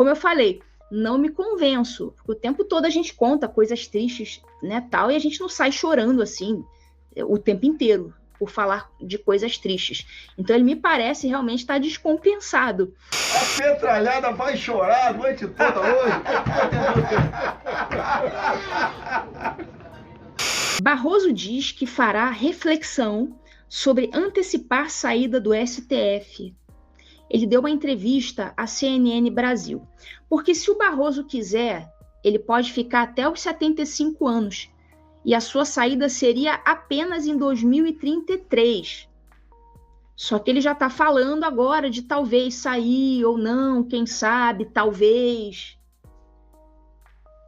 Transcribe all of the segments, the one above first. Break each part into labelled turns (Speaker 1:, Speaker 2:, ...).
Speaker 1: como eu falei, não me convenço, porque o tempo todo a gente conta coisas tristes, né, tal, e a gente não sai chorando assim o tempo inteiro por falar de coisas tristes. Então ele me parece realmente estar descompensado.
Speaker 2: A petralhada vai chorar a noite toda hoje.
Speaker 1: Barroso diz que fará reflexão sobre antecipar saída do STF. Ele deu uma entrevista à CNN Brasil. Porque se o Barroso quiser, ele pode ficar até os 75 anos. E a sua saída seria apenas em 2033. Só que ele já está falando agora de talvez sair ou não, quem sabe, talvez.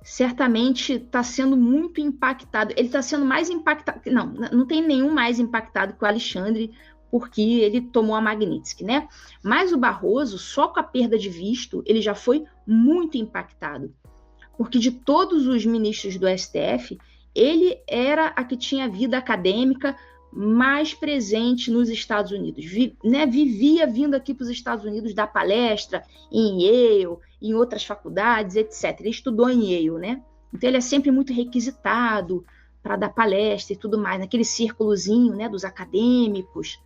Speaker 1: Certamente está sendo muito impactado. Ele está sendo mais impactado. Não tem nenhum mais impactado que o Alexandre, porque ele tomou a Magnitsky, né? Mas o Barroso, só com a perda de visto, ele já foi muito impactado. Porque de todos os ministros do STF, ele era a que tinha vida acadêmica mais presente nos Estados Unidos. Vivia vindo aqui para os Estados Unidos dar palestra em Yale, em outras faculdades, etc. Ele estudou em Yale, né? Então ele é sempre muito requisitado para dar palestra e tudo mais, naquele círculozinho, né, dos acadêmicos.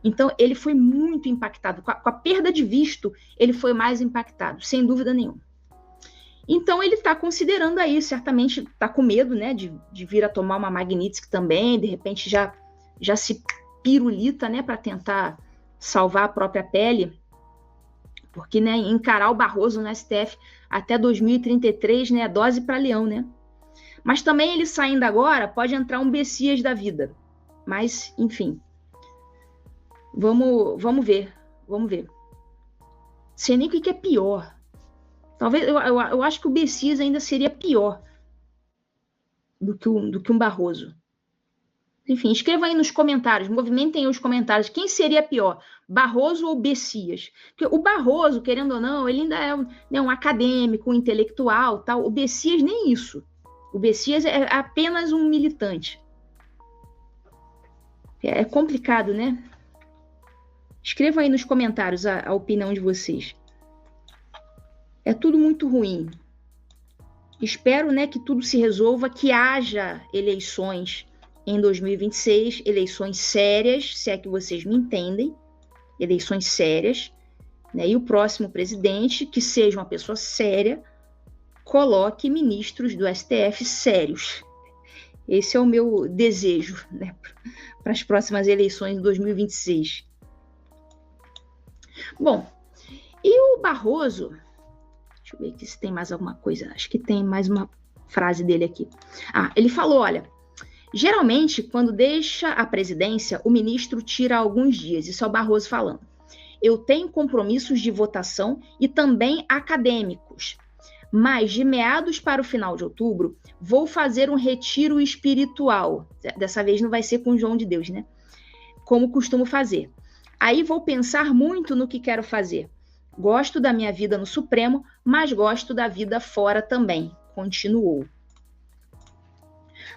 Speaker 1: Então ele foi muito impactado. Com a perda de visto, ele foi mais impactado, sem dúvida nenhuma. Então ele está considerando aí, certamente está com medo, né, de vir a tomar uma Magnitsky também, de repente já se pirulita, né, para tentar salvar a própria pele, porque, né, encarar o Barroso no STF até 2033, né, é dose para leão, né? Mas também ele saindo agora, pode entrar um Messias da vida. Mas, enfim, vamos ver. Sei nem o que é pior. Talvez, eu acho que o Messias ainda seria pior do que um Barroso. Enfim, escreva aí nos comentários, movimentem os comentários. Quem seria pior, Barroso ou Messias? Porque o Barroso, querendo ou não, ele ainda é um acadêmico, um intelectual, tal. O Messias nem isso. O Messias é apenas um militante. É complicado, né? Escrevam aí nos comentários a opinião de vocês. É tudo muito ruim. Espero, né, que tudo se resolva, que haja eleições em 2026, eleições sérias, se é que vocês me entendem, eleições sérias, né? E o próximo presidente, que seja uma pessoa séria, coloque ministros do STF sérios. Esse é o meu desejo, né, para as próximas eleições de 2026. Bom, e o Barroso, deixa eu ver aqui se tem mais alguma coisa, acho que tem mais uma frase dele aqui. Ele falou, olha, geralmente, quando deixa a presidência, o ministro tira alguns dias, isso é o Barroso falando. Eu tenho compromissos de votação e também acadêmicos, mas de meados para o final de outubro, vou fazer um retiro espiritual. Dessa vez não vai ser com o João de Deus, né? Como costumo fazer. Aí vou pensar muito no que quero fazer. Gosto da minha vida no Supremo, mas gosto da vida fora também, continuou.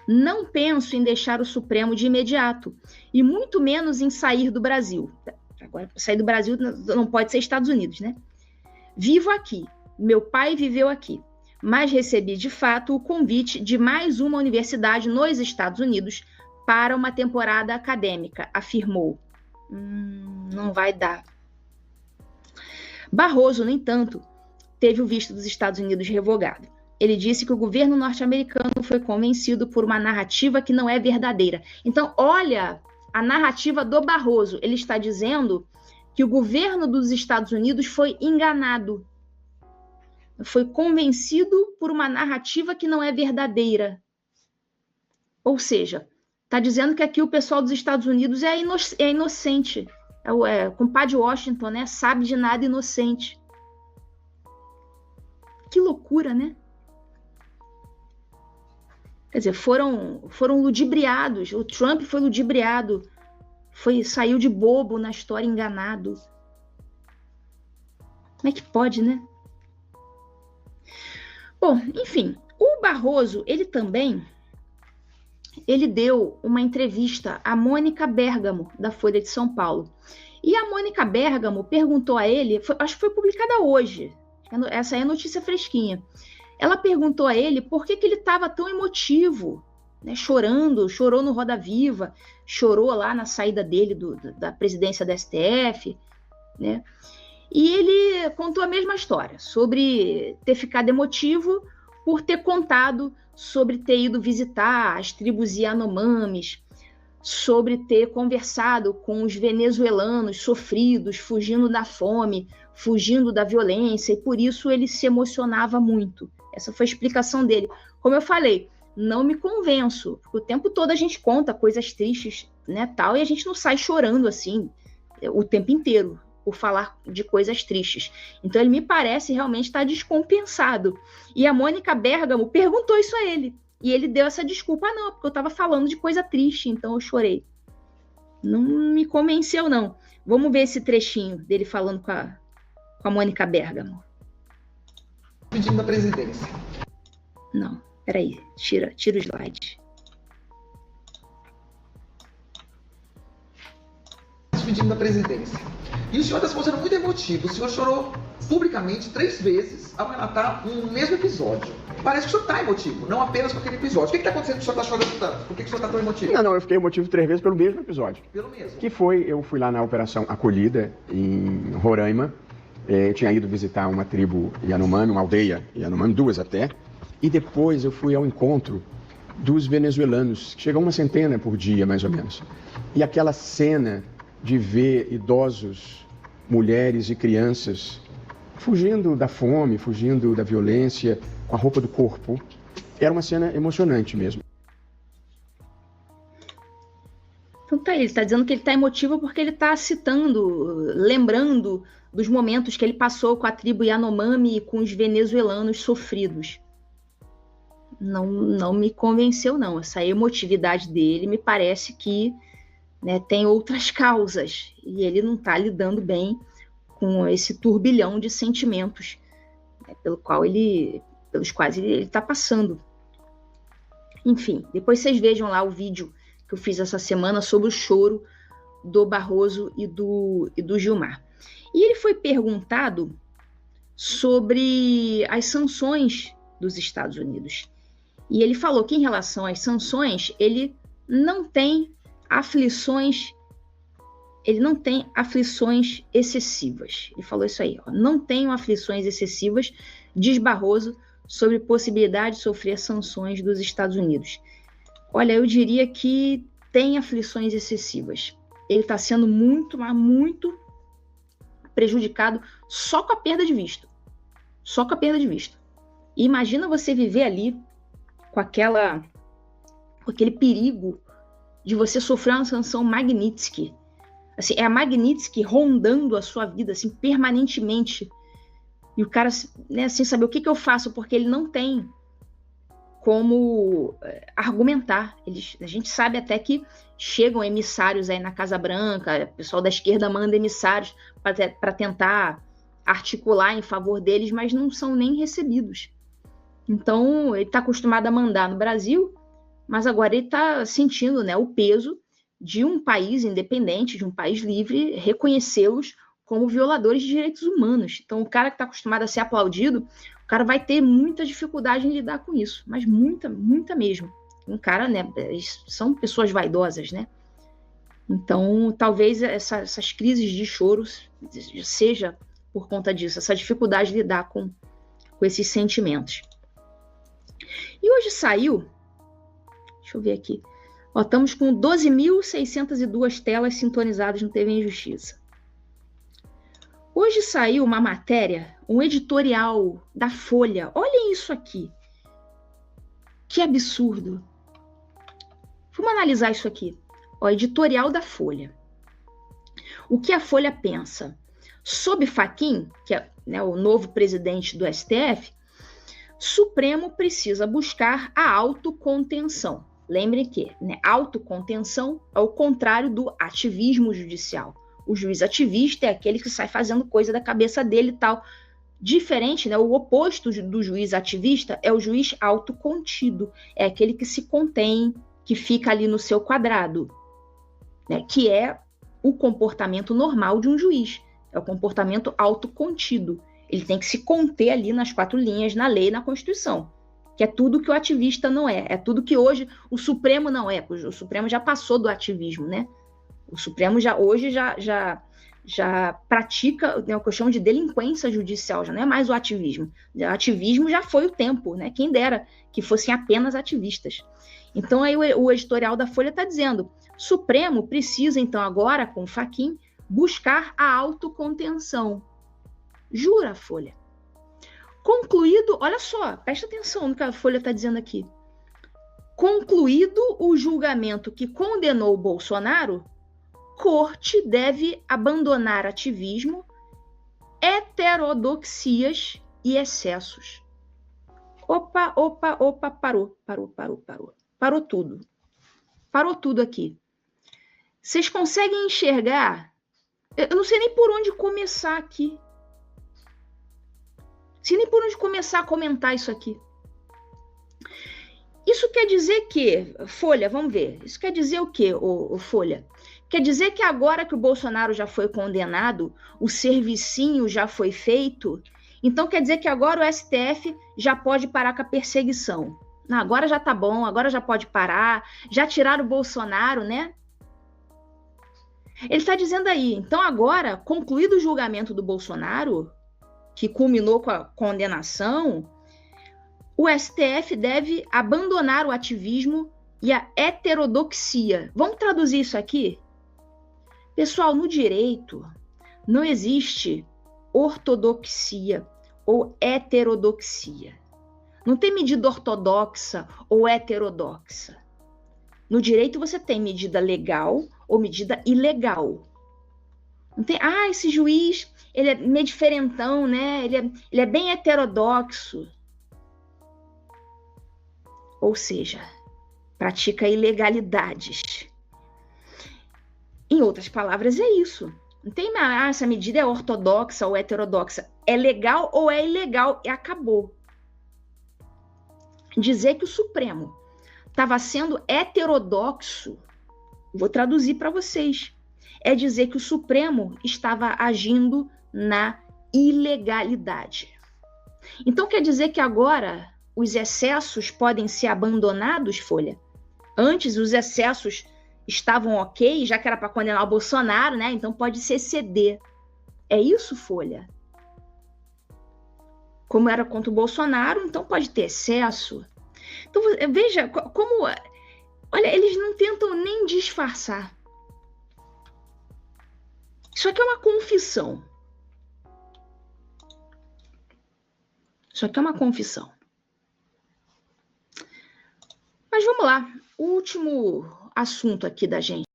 Speaker 1: Não penso em deixar o Supremo de imediato, e muito menos em sair do Brasil. Agora, sair do Brasil não pode ser Estados Unidos, né? Vivo aqui, meu pai viveu aqui, mas recebi de fato o convite de mais uma universidade nos Estados Unidos para uma temporada acadêmica, afirmou. Não vai dar. Barroso, no entanto, teve o visto dos Estados Unidos revogado. Ele disse que o governo norte-americano foi convencido por uma narrativa que não é verdadeira. Então, olha a narrativa do Barroso. Ele está dizendo que o governo dos Estados Unidos foi enganado. Foi convencido por uma narrativa que não é verdadeira. Ou seja, está dizendo que aqui o pessoal dos Estados Unidos é inocente. Compadre Washington, né? Sabe de nada, inocente. Que loucura, né? Quer dizer, foram ludibriados. O Trump foi ludibriado. Saiu de bobo na história, enganado. Como é que pode, né? Bom, enfim, o Barroso, ele deu uma entrevista à Mônica Bergamo, da Folha de São Paulo. E a Mônica Bergamo perguntou a ele, acho que foi publicada hoje, Essa é a notícia fresquinha. Ela perguntou a ele por que ele estava tão emotivo, né, chorou no Roda Viva, chorou lá na saída dele da presidência da STF, né? E ele contou a mesma história, sobre ter ficado emotivo por ter contado sobre ter ido visitar as tribos Yanomamis, sobre ter conversado com os venezuelanos sofridos, fugindo da fome, fugindo da violência, e por isso ele se emocionava muito. Essa foi a explicação dele. Como eu falei, não me convenço, porque o tempo todo a gente conta coisas tristes, né, tal, e a gente não sai chorando assim o tempo inteiro por falar de coisas tristes. Então ele me parece realmente estar descompensado. E a Mônica Bergamo perguntou isso a ele. E ele deu essa desculpa, não, porque eu estava falando de coisa triste, então eu chorei. Não me convenceu, não. Vamos ver esse trechinho dele falando com a Mônica Bergamo.
Speaker 3: Pedindo da presidência.
Speaker 1: Não, peraí, tira o slide.
Speaker 3: Pedindo da presidência. E o senhor está se mostrando muito emotivo. O senhor chorou publicamente 3 vezes ao relatar um mesmo episódio. Parece que o senhor está emotivo, não apenas com aquele episódio. O que está acontecendo que o senhor está chorando tanto? Por que o senhor está tão emotivo?
Speaker 4: Não, eu fiquei emotivo 3 vezes pelo mesmo episódio.
Speaker 3: Pelo mesmo?
Speaker 4: Que foi, eu fui lá na Operação Acolhida, em Roraima. Eu tinha ido visitar uma tribo Yanomami, uma aldeia Yanomami, 2 até. E depois eu fui ao encontro dos venezuelanos, que chegam 1 centena por dia, mais ou menos. E aquela cena de ver idosos, mulheres e crianças fugindo da fome, fugindo da violência, com a roupa do corpo, era uma cena emocionante mesmo.
Speaker 1: Então tá, ele está dizendo que ele está emotivo porque ele está citando, lembrando dos momentos que ele passou com a tribo Yanomami e com os venezuelanos sofridos. Não me convenceu, não. Essa emotividade dele me parece que, né, tem outras causas e ele não está lidando bem com esse turbilhão de sentimentos, né, pelos quais ele está passando. Enfim, depois vocês vejam lá o vídeo que eu fiz essa semana sobre o choro do Barroso e do Gilmar. E ele foi perguntado sobre as sanções dos Estados Unidos. E ele falou que em relação às sanções, ele não tem aflições excessivas. Ele falou isso aí, ó, não tenho aflições excessivas, diz Barroso, sobre possibilidade de sofrer sanções dos Estados Unidos. Olha, eu diria que tem aflições excessivas. Ele está sendo muito, mas muito prejudicado só com a perda de visto. Só com a perda de visto. E imagina você viver ali com aquele perigo de você sofrer uma sanção Magnitsky. Assim, é a Magnitsky rondando a sua vida assim, permanentemente. E o cara, né, sem saber o que eu faço, porque ele não tem como argumentar. A gente sabe até que chegam emissários aí na Casa Branca, o pessoal da esquerda manda emissários para tentar articular em favor deles, mas não são nem recebidos. Então, ele está acostumado a mandar no Brasil, mas agora ele está sentindo, né, o peso de um país independente, de um país livre, reconhecê-los como violadores de direitos humanos. Então, o cara que está acostumado a ser aplaudido, o cara vai ter muita dificuldade em lidar com isso, mas muita, muita mesmo. Um cara, né, são pessoas vaidosas, né? Então, talvez essas crises de choros seja por conta disso, essa dificuldade de lidar com esses sentimentos. E hoje saiu, deixa eu ver aqui, ó, estamos com 12.602 telas sintonizadas no TV em Justiça. Hoje saiu uma matéria, um editorial da Folha. Olhem isso aqui. Que absurdo. Vamos analisar isso aqui. Ó, editorial da Folha. O que a Folha pensa? Sob Fachin, que é, né, o novo presidente do STF, Supremo precisa buscar a autocontenção. Lembrem que, né, autocontenção é o contrário do ativismo judicial. O juiz ativista é aquele que sai fazendo coisa da cabeça dele e tal. Diferente, né, o oposto do juiz ativista é o juiz autocontido. É aquele que se contém, que fica ali no seu quadrado, né, que é o comportamento normal de um juiz. É o comportamento autocontido. Ele tem que se conter ali nas 4 linhas, na lei e na Constituição, que é tudo que o ativista não é. É tudo que hoje o Supremo não é. O Supremo já passou do ativismo, né? O Supremo hoje já pratica o que eu chamo de delinquência judicial, já não é mais o ativismo. O ativismo já foi o tempo, né? Quem dera que fossem apenas ativistas. Então aí o editorial da Folha está dizendo: Supremo precisa então agora, com o Fachin, buscar a autocontenção. Jura, Folha? Concluído, olha só, presta atenção no que a Folha está dizendo aqui. Concluído o julgamento que condenou Bolsonaro, Corte deve abandonar ativismo, heterodoxias e excessos. Opa, parou. Parou tudo. Parou tudo aqui. Vocês conseguem enxergar? Eu não sei nem por onde começar aqui. Não sei nem por onde começar a comentar isso aqui. Isso quer dizer que, Folha, vamos ver. Isso quer dizer o quê, Folha? Quer dizer que agora que o Bolsonaro já foi condenado, o servicinho já foi feito, então quer dizer que agora o STF já pode parar com a perseguição. Não, agora já tá bom, agora já pode parar, já tiraram o Bolsonaro, né? Ele está dizendo aí, então agora, concluído o julgamento do Bolsonaro, que culminou com a condenação, o STF deve abandonar o ativismo e a heterodoxia. Vamos traduzir isso aqui? Pessoal, no direito não existe ortodoxia ou heterodoxia. Não tem medida ortodoxa ou heterodoxa. No direito você tem medida legal ou medida ilegal. Não tem, esse juiz, ele é meio diferentão, né? Ele é bem heterodoxo. Ou seja, pratica ilegalidades. Em outras palavras, é isso. Não tem essa medida é ortodoxa ou heterodoxa. É legal ou é ilegal e acabou. Dizer que o Supremo estava sendo heterodoxo, vou traduzir para vocês, é dizer que o Supremo estava agindo na ilegalidade. Então quer dizer que agora os excessos podem ser abandonados, Folha? Antes os excessos estavam ok, já que era para condenar o Bolsonaro, né? Então pode se exceder. É isso, Folha? Como era contra o Bolsonaro, então pode ter excesso. Então veja como... Olha, eles não tentam nem disfarçar. Isso aqui é uma confissão. Isso aqui é uma confissão. Mas vamos lá. O último assunto aqui da gente.